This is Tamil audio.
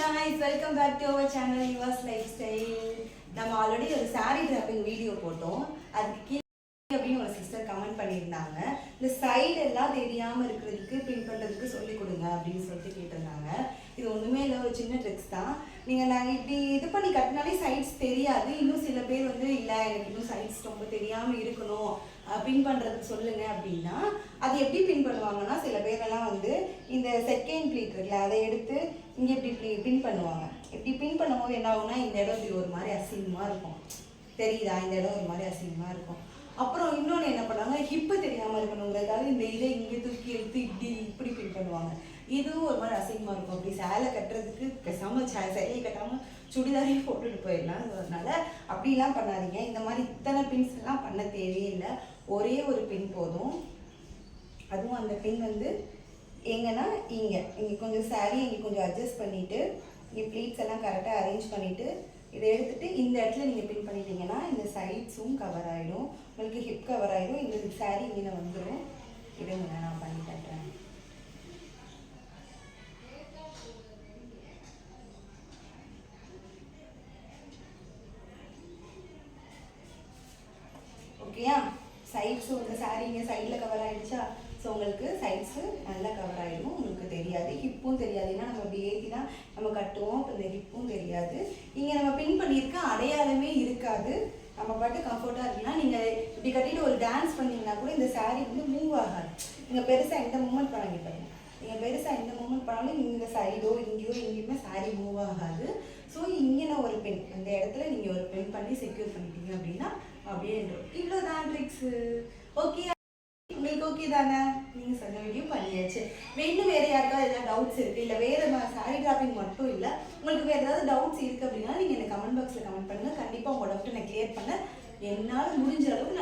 guys, welcome back to our channel Yuva's Lifestyle. நம்ம ஆல்ரெடி ஒரு saree draping வீடியோ போட்டோம். அதுக்கு கீழே அப்படின்னு ஒரு சிஸ்டர் கமெண்ட் பண்ணியிருந்தாங்க. இந்த சைடு எல்லாம் தெரியாம இருக்கிறதுக்கு பின் பண்றதுக்கு சொல்லி கொடுங்க அப்படின்னு சொல்லிட்டு கேட்டிருந்தாங்க. இது ஒண்ணுமே இல்லை, ஒரு சின்ன ட்ரிக்ஸ் தான். நாங்கள் இப்படி இது பண்ணி கட்டினாலே சைட்ஸ் தெரியாது. இன்னும் சில பேர் இல்லை எனக்கு இன்னும் சைட்ஸ் ரொம்ப தெரியாம இருக்கணும் பின் பண்ணுறதுக்கு சொல்லுங்க அப்படின்னா அது எப்படி பின் பண்ணுவாங்கன்னா, சில பேரெல்லாம் இந்த செகண்ட் ப்ளீட் இருக்குல்ல அதை எடுத்து இங்கே இப்படி பின் பண்ணுவாங்க. இப்படி பின் பண்ணும்போது என்ன ஆகும்னா, இந்த இடம் இப்படி ஒரு மாதிரி அசிங்கமாக இருக்கும். தெரியுதா? இந்த இடம் ஒரு மாதிரி அசிங்கமாக இருக்கும். அப்புறம் இன்னொன்று என்ன பண்ணுவாங்க, ஹிப்பு தெரியாமல் இருக்கணுங்கிறதுக்காக இந்த இதை இங்கே தூக்கி எடுத்து இப்படி பின் பண்ணுவாங்க. இதுவும் ஒரு மாதிரி அசிங்கமாக இருக்கும். அப்படி சேலை கட்டுறதுக்கு பேசாமல் சேலையை கட்டாமல் சுடிதாரையே போட்டுட்டு போயிடலாம். அதனால அப்படிலாம் பண்ணாதீங்க. இந்த மாதிரி இத்தனை பின்ஸ் எல்லாம் பண்ண தேவையில்லை. ஒரே ஒரு பின் போதும். அதுவும் அந்த பின் எங்கன்னா இங்கே கொஞ்சம் சாரி இங்கே கொஞ்சம் அட்ஜஸ்ட் பண்ணிவிட்டு இங்கே ப்ளீட்ஸ் எல்லாம் கரெக்டாக அரேஞ்ச் பண்ணிவிட்டு இதை எடுத்துகிட்டு இந்த இடத்துல நீங்கள் பின் பண்ணிட்டீங்கன்னா இந்த சைட்ஸும் கவர் ஆகிடும், உங்களுக்கு ஹிப் கவர் ஆகிடும். இந்த சாரி இங்கே வந்துடும். இதுங்க நான் பண்ணி தட்டுறேன். ஓகேயா? சைட்ஸும் இந்த சாரி இங்கே சைடில் கவர் ஆகிடுச்சா? ஸோ உங்களுக்கு சைட்ஸு நல்லா கவர் ஆகிடும். உங்களுக்கு தெரியாது, ஹிப்பும் தெரியாது. ஏன்னா நம்ம அப்படி ஏற்றி தான் நம்ம கட்டுவோம். இப்போ இந்த ஹிப்பும் தெரியாது. இங்கே நம்ம பின் பண்ணியிருக்க அடையாளமே இருக்காது. நம்ம பாட்டு கம்ஃபர்ட்டாக இருக்குன்னா நீங்கள் இப்படி கட்டிட்டு ஒரு டான்ஸ் பண்ணிங்கன்னா கூட இந்த சாரீ மூவ் ஆகாது. நீங்கள் பெருசாக எந்த மூமெண்ட் பண்ணாங்க பாருங்க. நீங்கள் பெருசாக எந்த மூமெண்ட் பண்ணாலும் இந்த சைடோ இங்கேயோ எங்கேயுமே சாரீ மூவ் ஆகாது. ஸோ இங்கே ஒரு பென் அந்த இடத்துல நீங்கள் ஒரு பென் பண்ணி செக்யூர் பண்ணிட்டீங்க அப்படின்னா அப்படியே இவ்வளோ தான் ட்ரிக்ஸு. ஓகே, உங்களுக்கு ஓகே தானே? நீங்கள் சொன்ன வீடியோ பண்ணியாச்சு. இன்னும் வேறு யாருக்காவது ஏதாவது டவுட்ஸ் இருக்குது, இல்லை வேறு சாரி டிராப்பிங் மட்டும் இல்லை, உங்களுக்கு வேறு ஏதாவது டவுட்ஸ் இருக்குது அப்படின்னா நீங்கள் எனக்கு கமெண்ட் பாக்ஸில் கமெண்ட் பண்ணுங்கள். கண்டிப்பாக உங்கள் டவுட்டை நான் கிளியர் பண்ண என்னால் முடிஞ்ச அளவுக்கு